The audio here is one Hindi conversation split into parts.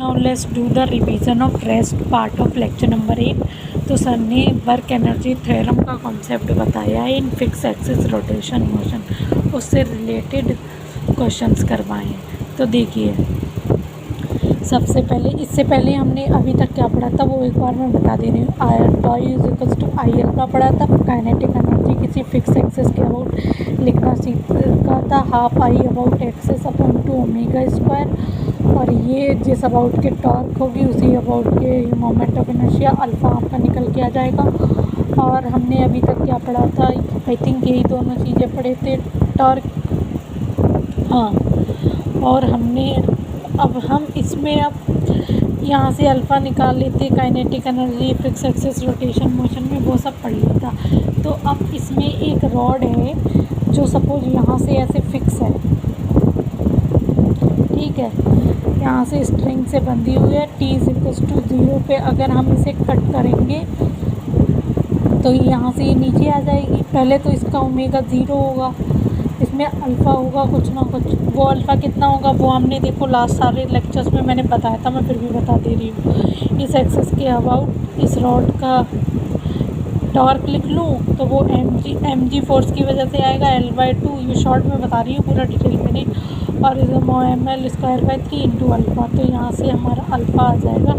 Now let's do the revision of rest part of lecture number 8। तो सर ने वर्क एनर्जी थ्योरम का कॉन्सेप्ट बताया है in fix axis rotation motion, उससे रिलेटेड क्वेश्चंस करवाए हैं। तो देखिए, सबसे पहले इससे पहले हमने अभी तक क्या पढ़ा था वो एक बार मैं बता दे रही हूँ। I का पढ़ा था। काइनेटिक एनर्जी किसी फिक्स एक्सिस के अबाउट लिखना सीखा था, half I about axis upon 2 omega square. और ये जिस अबाउट के टॉर्क होगी उसी अबाउट के मोमेंट ऑफ इनर्शिया अल्फ़ा आपका निकल के आ जाएगा। और हमने अभी तक क्या पढ़ा था, आई थिंक यही दोनों चीज़ें पढ़े थे, टॉर्क। हाँ, और हमने अब हम इसमें अब यहाँ से अल्फ़ा निकाल लेते, kinetic energy fix axis rotation motion में वो सब पढ़ लिया था। तो अब इसमें एक रॉड है जो सपोज यहाँ से ऐसे फिक्स है, ठीक है, यहाँ से स्ट्रिंग से बंधी हुई है, t=0 पे अगर हम इसे कट करेंगे तो यहाँ से ये नीचे आ जाएगी। पहले तो इसका ओमेगा 0 होगा, इसमें अल्फ़ा होगा कुछ ना कुछ। वो अल्फ़ा कितना होगा वो हमने देखो लास्ट सारे लेक्चर्स में मैंने बताया था, मैं फिर भी बता दे रही हूँ। इस एक्सिस के अबाउट इस रॉड का टॉर्क लिख लूँ तो वो mg फोर्स की वजह से आएगा L/2, ये शॉर्ट में बता रही हूँ, पूरा डिटेल में नहीं। और ml²/3 इंटू अल्फ़ा, तो यहाँ से हमारा अल्फ़ा आ जाएगा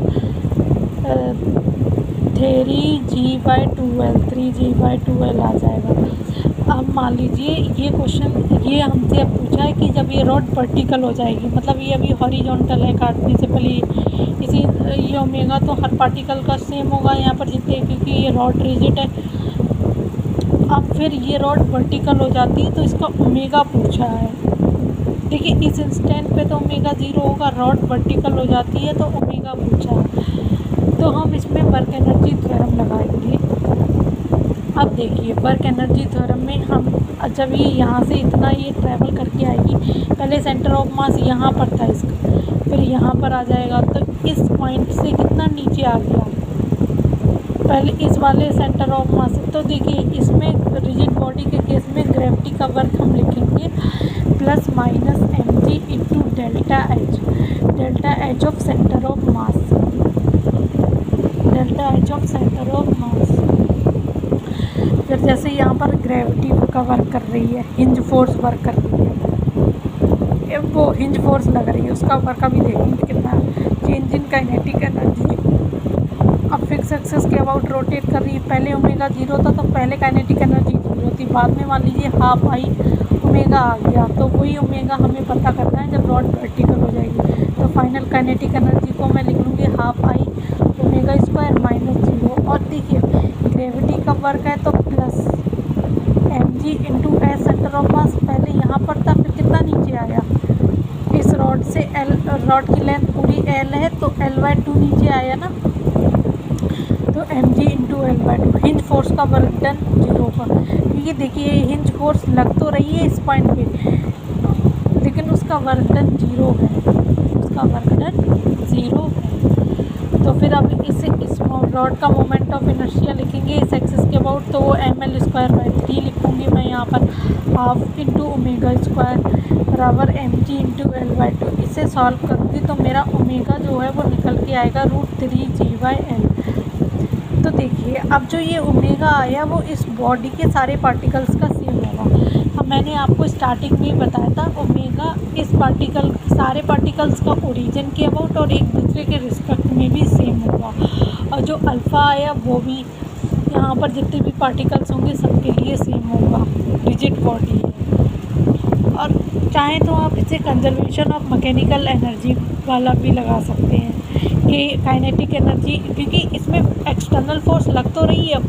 3g/2l आ जाएगा। अब मान लीजिए ये क्वेश्चन ये हमसे अब पूछा है कि जब ये रॉड वर्टिकल हो जाएगी, मतलब ये अभी हॉरिजॉन्टल है, काटने से पहले इसी ये ओमेगा तो हर पार्टिकल का सेम होगा यहाँ पर जितने, क्योंकि ये रॉड रिजिड है। अब फिर ये रॉड वर्टिकल हो जाती है तो इसका ओमेगा पूछा है। देखिए इस इंस्टेंट पे तो ओमेगा 0 होगा, रॉड वर्टिकल हो जाती है तो ओमेगा पूछा है। तो हम इसमें वर्क एनर्जी थ्योरम लगाएंगे। अब देखिए वर्क एनर्जी थ्योरम में हम जब ये यहाँ से इतना ये ट्रैवल करके आएगी, पहले सेंटर ऑफ मास यहाँ पर था इसका, फिर यहाँ पर आ जाएगा, तो इस पॉइंट से कितना नीचे आ गया पहले इस वाले सेंटर ऑफ मास। तो देखिए इसमें रिजिड बॉडी के केस में ग्रेविटी का वर्क हम लिखेंगे plus minus mg into delta H of centre of mass, delta H of centre of mass. फिर जैसे यहाँ पर ग्रेविटी का वर्क कर रही है, हिंज फोर्स वर्क कर रही है, वो हिंज फोर्स लग रही है, उसका वर्क अभी देखेंगे कितना। चेंज इन काइनेटिक एनर्जी, अब फिक्स एक्सिस के अबाउट रोटेट कर रही है, पहले ओमेगा 0 था तो पहले काइनेटिक एनर्जी 0 थी, बाद में मान लीजिए हाफ आई ओमेगा आ गया, तो वही ओमेगा हमें पता करना है जब रॉड वर्टिकल हो जाएगी। तो फाइनल काइनेटिक एनर्जी को मैं लिख लूँगी half I omega square minus 0। और देखिए ग्रेविटी का वर्क है तो plus mg into S centre of mass, पहले यहाँ पर था फिर कितना नीचे आया, इस रॉड से रॉड की लेंथ पूरी l है तो L/2 नीचे आया ना, तो mg into L/2। Hinge force का वर्क डन 0 का, क्योंकि देखिए हिंज फोर्स लग तो रही है इस पॉइंट पे लेकिन उसका वर्क डन 0 है, उसका वर्क डन 0 है। तो फिर अब इस रॉड का मोमेंट ऑफ इनर्शिया लिखेंगे इस एक्सिस के अबाउट, तो वो ml²/3 लिखूँगी मैं यहाँ पर, हाफ इंटू ओमेगा स्क्वायर बराबर mg इंटू L/2। इसे सॉल्व करूँगी तो मेरा ओमेगा जो है वो निकल के आएगा √3g/L। तो देखिए अब जो ये ओमेगा आया वो इस बॉडी के सारे पार्टिकल्स का सेम होगा। अब मैंने आपको स्टार्टिंग में ही बताया था ओमेगा इस पार्टिकल सारे पार्टिकल्स का ओरिजिन के अबाउट और एक दूसरे के रिस्पेक्ट में भी सेम होगा। और जो अल्फ़ा आया वो भी यहाँ पर जितने भी पार्टिकल्स होंगे सबके लिए सेम होगा, रिजिड बॉडी है। और चाहें तो आप इसे कंजर्वेशन ऑफ मैकेनिकल एनर्जी वाला भी लगा सकते हैं कि काइनेटिक एनर्जी, क्योंकि इसमें एक्सटर्नल फोर्स लग तो रही है,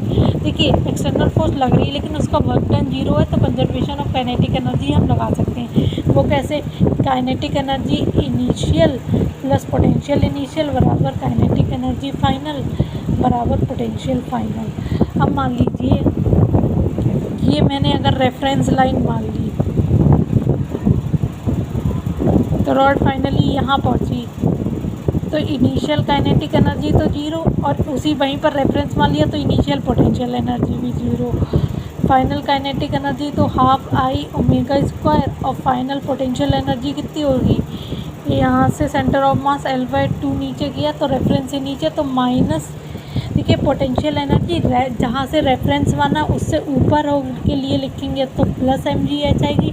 देखिए एक्सटर्नल फोर्स लग रही है लेकिन उसका वर्क डन 0 है, तो कंजर्वेशन ऑफ काइनेटिक एनर्जी हम लगा सकते हैं। वो कैसे, kinetic energy initial plus potential initial बराबर काइनेटिक एनर्जी फाइनल बराबर पोटेंशियल फाइनल। अब मान लीजिए ये मैंने अगर रेफरेंस लाइन मान ली तो रॉड फाइनली यहाँ पहुँची, तो इनिशियल काइनेटिक एनर्जी तो 0 और उसी वहीं पर रेफरेंस मान लिया तो इनिशियल पोटेंशियल एनर्जी भी 0। फाइनल काइनेटिक एनर्जी तो हाफ आई ओमेगा स्क्वायर और फाइनल पोटेंशियल एनर्जी कितनी होगी देखिए यहाँ से सेंटर ऑफ मास L/2 नीचे किया तो रेफरेंस से नीचे, तो माइनस, देखिए पोटेंशियल एनर्जी जहाँ से रेफरेंस बना उससे ऊपर हो के लिए लिखेंगे तो प्लस mgh आएगी,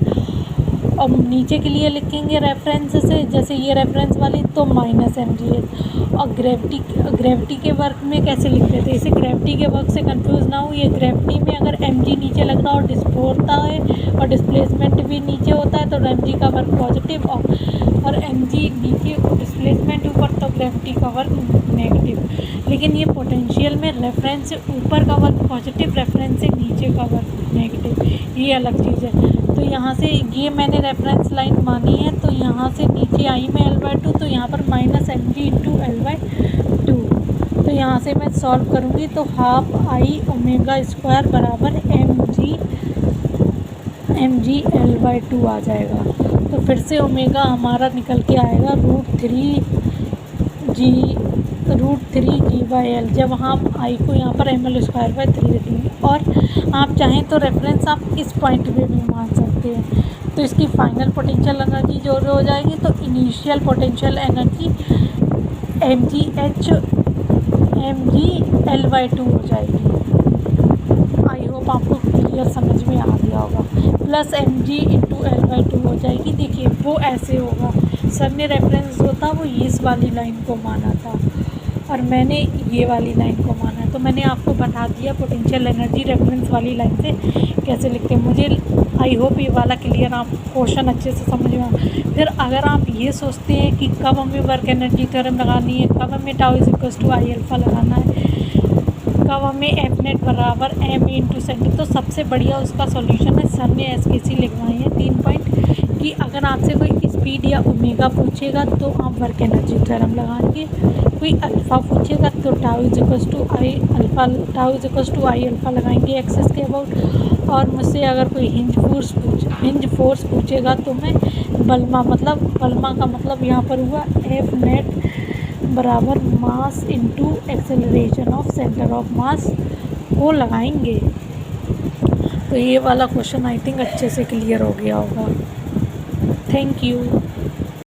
और नीचे के लिए लिखेंगे रेफरेंस से, जैसे ये रेफरेंस वाली, तो माइनस mgh। और ग्रेविटी के वर्क में कैसे लिखते थे, इसे ग्रेविटी के वर्क से कंफ्यूज ना हो। ये ग्रेविटी में अगर mg नीचे लग रहा और डिस्प्लेस होता है और डिस्प्लेसमेंट भी नीचे होता है तो mg का वर्क पॉजिटिव, और mg नीचे डिस्प्लेसमेंट ऊपर तो ग्रेविटी का वर्क नेगेटिव। लेकिन ये पोटेंशियल में रेफरेंस से ऊपर का वर्क पॉजिटिव, रेफरेंस से नीचे का वर्क नेगेटिव, ये अलग चीज़ है। तो यहाँ से ये मैंने रेफरेंस लाइन मानी है, तो यहाँ से नीचे आई मैं L/2, तो यहाँ पर माइनस mg इंटू L/2। तो यहाँ से मैं सॉल्व करूँगी तो हाफ आई ओमेगा स्क्वायर बराबर mg L/2 आ जाएगा। तो फिर से ओमेगा हमारा निकल के आएगा √3g/L, जब हम आई को यहाँ पर mL/3 रखेंगे। और आप चाहें तो रेफरेंस आप इस पॉइंट पे भी मान सकते हैं। तो इसकी फाइनल पोटेंशियल एनर्जी जो हो जाएगी, तो initial potential energy mg L/2 हो जाएगी। आई होप आपको क्लियर समझ में आ गया होगा। प्लस mg इंटू L/2 हो जाएगी। देखिए वो ऐसे होगा, सर ने रेफरेंस जो था वो इस वाली लाइन को माना था और मैंने ये वाली लाइन को माना, तो मैंने आपको बता दिया पोटेंशियल एनर्जी रेफरेंस वाली लाइन से कैसे लिखते हैं। मुझे आई होप ये वाला क्लियर, आप क्वेश्चन अच्छे से समझ में आ। फिर अगर आप ये सोचते हैं कि कब हमें वर्क एनर्जी थ्योरम लगानी है, कब हमें tau is equals to I alpha लगाना है, कब हमें एफ नेट बराबर एम इंटू सेंटर, तो सबसे बढ़िया उसका सॉल्यूशन है, सर ने SKC लिखवाई है 3 पॉइंट कि अगर आपसे कोई स्पीड या ओमेगा पूछेगा तो आप वर्क एनर्जी थ्योरम लगाएंगे, कोई अल्फ़ा पूछेगा तो tau is equals to I alpha लगाएंगे एक्सेस के अबाउट, और मुझसे अगर कोई हिंज फोर्स पूछेगा तो मैं बल्मा का मतलब यहाँ पर हुआ एफ नेट बराबर mass into acceleration of centre of mass को लगाएंगे। तो ये वाला क्वेश्चन आई थिंक अच्छे से क्लियर हो गया होगा। Thank you.